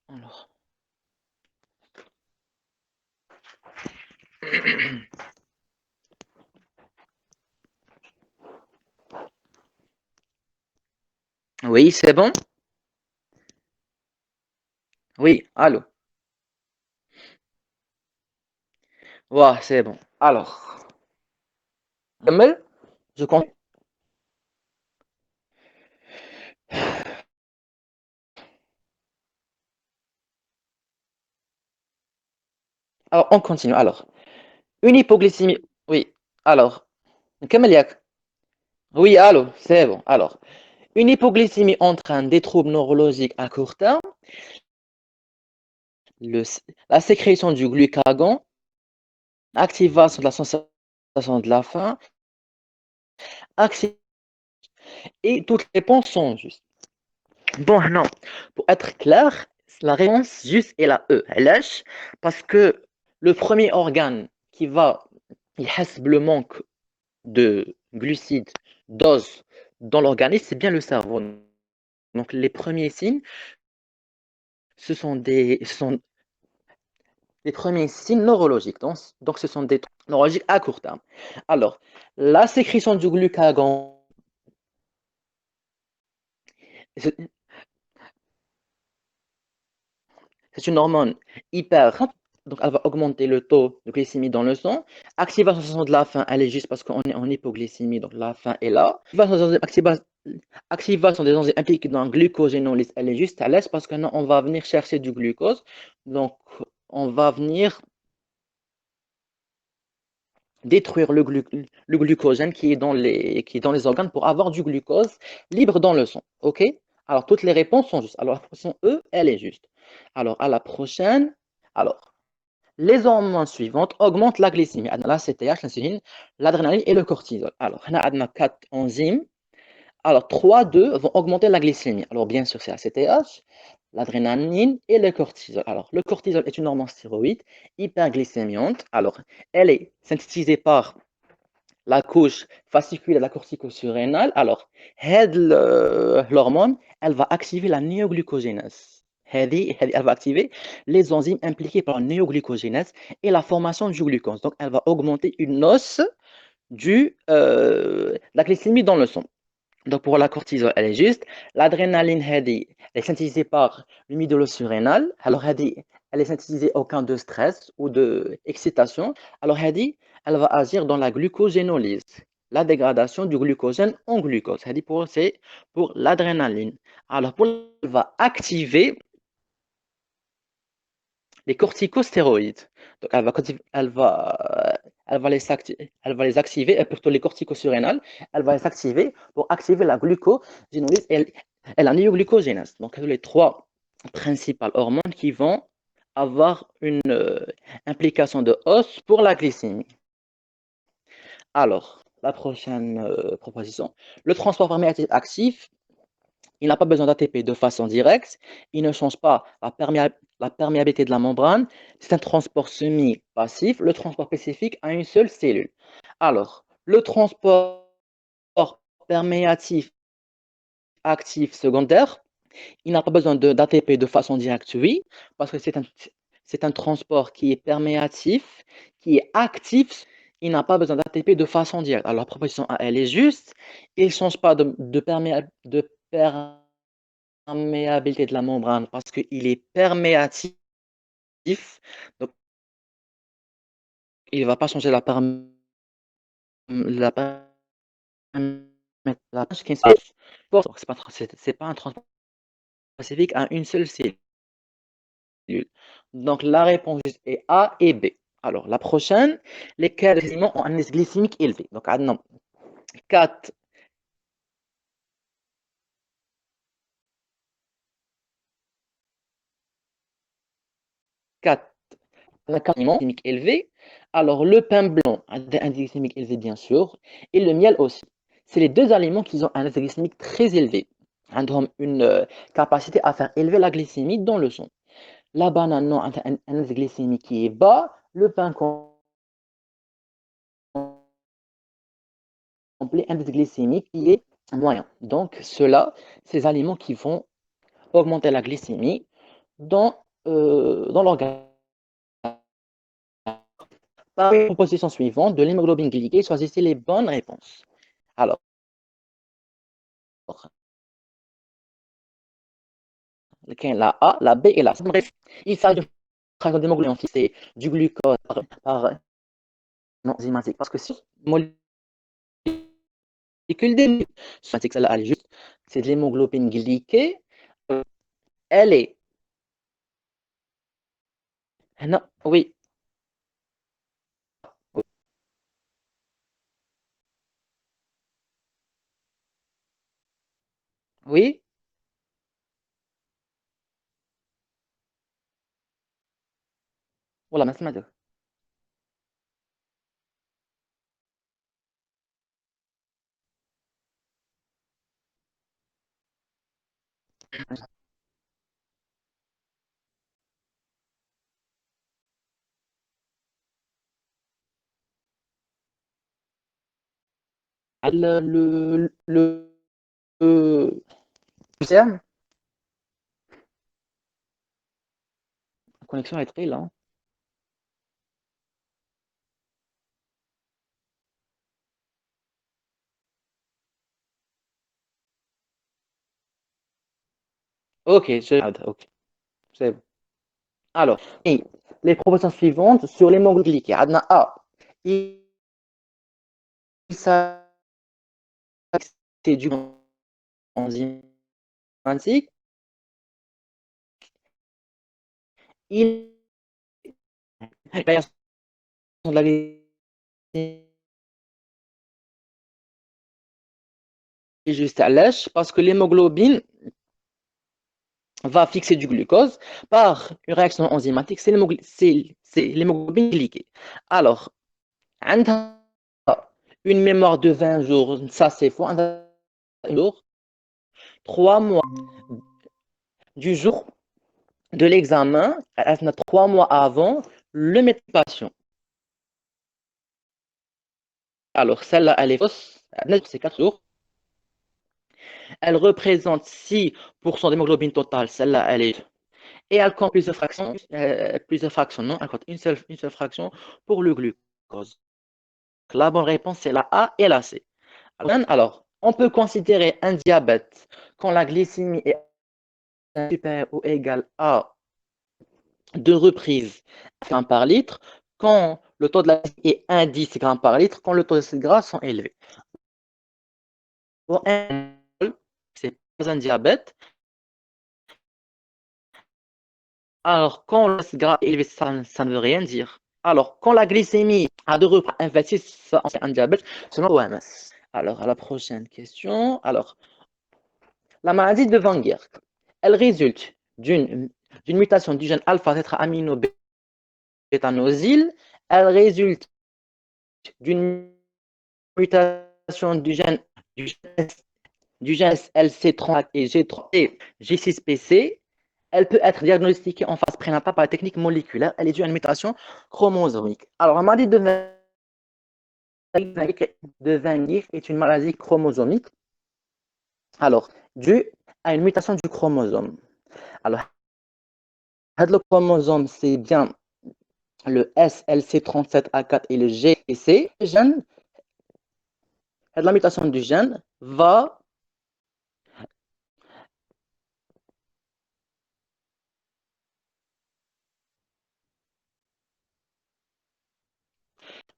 Alors. Oui, c'est bon? Oui, allô. Ouais, c'est bon. Alors, Kamel, je compte. Alors, on continue. Alors, une hypoglycémie. Oui, alors, Kamel yak. Oui, allô, c'est bon. Alors, une hypoglycémie entraîne des troubles neurologiques à court terme, le, la sécrétion du glucagon, activation de la sensation de la faim, et toutes les réponses sont justes. Bon, non, pour être clair, la réponse juste est la E. Lâche, parce que le premier organe qui va il le manque de glucides, d'os dans l'organisme, c'est bien le cerveau. Donc, les premiers signes, ce sont les premiers signes neurologiques. Donc, ce sont des troubles neurologiques à court terme. Alors, la sécrétion du glucagon, c'est c'est une hormone hyper, donc elle va augmenter le taux de glycémie dans le sang. Activation de la faim, elle est juste parce qu'on est en hypoglycémie, donc la faim est là. Activation des enzymes impliquées dans la glucogénolyse, elle est juste à l'aise parce que non, on va venir chercher du glucose. Donc, on va venir détruire le glucogène qui est dans les organes pour avoir du glucose libre dans le sang. OK? Alors, toutes les réponses sont justes. Alors, la proposition E, elle est juste. Alors, à la prochaine. Alors, les hormones suivantes augmentent la glycémie. La CTH, l'insuline, l'adrénaline et le cortisol. Alors, on a 4 enzymes. Alors, 3 d'eux vont augmenter la glycémie. Alors, bien sûr, c'est la CTH, l'adrénaline et le cortisol. Alors, le cortisol est une hormone stéroïde hyperglycémiante. Alors, elle est synthétisée par la couche fasciculaire de la cortico-surrénale. Alors, l'hormone, elle va activer la néoglucogénèse. Elle va activer les enzymes impliquées par la néoglucogénèse et la formation du glucose. Donc, elle va augmenter une hausse de la glycémie dans le sang. Donc, pour la cortisol, elle est juste. L'adrénaline, elle est synthétisée par le midollo surrénal. Alors, elle est synthétisée au cas de stress ou d'excitation. Alors, elle va agir dans la glucogénolyse, la dégradation du glucogène en glucose. C'est pour l'adrénaline. Alors, elle va activer les corticostéroïdes. Donc, elle va les activer, et plutôt les corticosurrénales, elle va les activer pour activer la glucogénolyse et la néoglucogénèse. Donc, les trois principales hormones qui vont avoir une implication de hausse pour la glycémie. Alors, la prochaine proposition, le transport perméatif actif, il n'a pas besoin d'ATP de façon directe. Il ne change pas la perméabilité de la membrane. C'est un transport semi-passif. Le transport spécifique à une seule cellule. Alors, le transport perméatif actif secondaire, il n'a pas besoin d'ATP de façon directe, oui, parce que c'est un transport qui est perméatif, qui est actif. Il n'a pas besoin d'ATP de façon directe. Alors, la proposition A, elle est juste. Il ne change pas de perméabilité de la membrane parce qu'il est perméatif. Donc, il ne va pas changer la ce qui est donc, c'est pas un transport spécifique à une seule cellule. Donc, la réponse est A et B. Alors, la prochaine, lesquels aliments ont un indice glycémique élevé. Donc, non, 4, 4, 4 aliments glycémiques élevés. Alors, le pain blanc a un indice glycémique élevé, bien sûr, et le miel aussi. C'est les deux aliments qui ont un indice glycémique très élevé. Ont une capacité à faire élever la glycémie dans le sang. La banane non, a un indice glycémique qui est bas. Le pain complet, indice glycémique qui est moyen. Donc, ceux-là, ces aliments qui vont augmenter la glycémie. dans l'organe. Parmi les propositions suivantes de l'hémoglobine glyquée, choisissez les bonnes réponses. Alors, la A, la B et la C. Bref, il s'agit de fraction d'hémoglobine fixée du glucose par non enzymatique. Parce que si molécule des celle-là, elle est juste, c'est de l'hémoglobine glyquée, euh, elle est. Non, oui, oui, voilà, merci madame. Le deuxième, la connexion est très lente. Ok, ok, c'est bon. Alors, et les propositions suivantes sur l'hémoglobine glyquée. Adna A, il s'agit du enzymatique, il de la glycémie est juste à lèche parce que l'hémoglobine va fixer du glucose par une réaction enzymatique, c'est l'hémoglobine glyquée. Alors, عندها une mémoire de 20 jours, ça c'est faux, عندها un jour, 3 mois du jour de l'examen, elle a 3 mois avant le médecin. Alors, celle-là, elle est fausse, c'est 4 jours. Elle représente 6% d'hémoglobine totale, celle-là, elle est. Et elle compte plusieurs fractions, non, elle compte une seule fraction pour le glucose. La bonne réponse, c'est la A et la C. Alors, on peut considérer un diabète quand la glycémie est supérieure ou égale à 2 reprises grammes par litre, quand le taux de la glycémie est 1,10 grammes par litre, quand le taux de ces gras sont élevés. Pour un, c'est pas un diabète. Alors, quand le gras est élevé, ça ne veut rien dire. Alors, quand la glycémie a 2 repas inversés, c'est un diabète selon l'OMS. Alors, à la prochaine question. Alors, la maladie de Wenger, elle résulte d'une mutation du gène alpha-tétraamino-bétanosyl. Elle résulte d'une mutation du gène LC34 et G3 et G6PC. Elle peut être diagnostiquée en phase prénatale par la technique moléculaire. Elle est due à une mutation chromosomique. Alors, la maladie de Wenger est une maladie chromosomique. Alors, due à une mutation du chromosome. Alors, le chromosome, c'est bien le SLC37A4 et le GC. La mutation du gène va.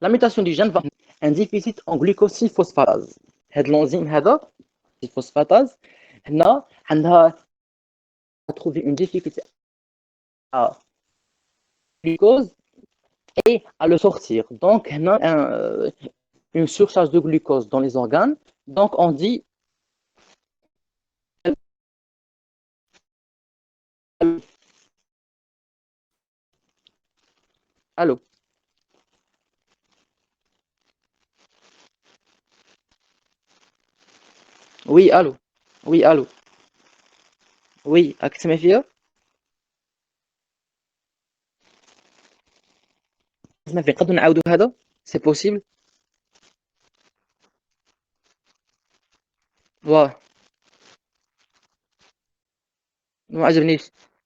La mutation du gène va un déficit en glucosylphosphatase. هاد l'enzyme هذا الفوسفاتاز هنا عندها trouver une difficulté à glucose et à le sortir. Donc, on a une surcharge de glucose dans les organes. Donc, on dit. Allô? Oui, allô? Oui, allô? Oui, أكتم فيها؟ ما في نقدروا نعاودوا هذا؟ سي بوسيبل؟ واه ما عجبنيش.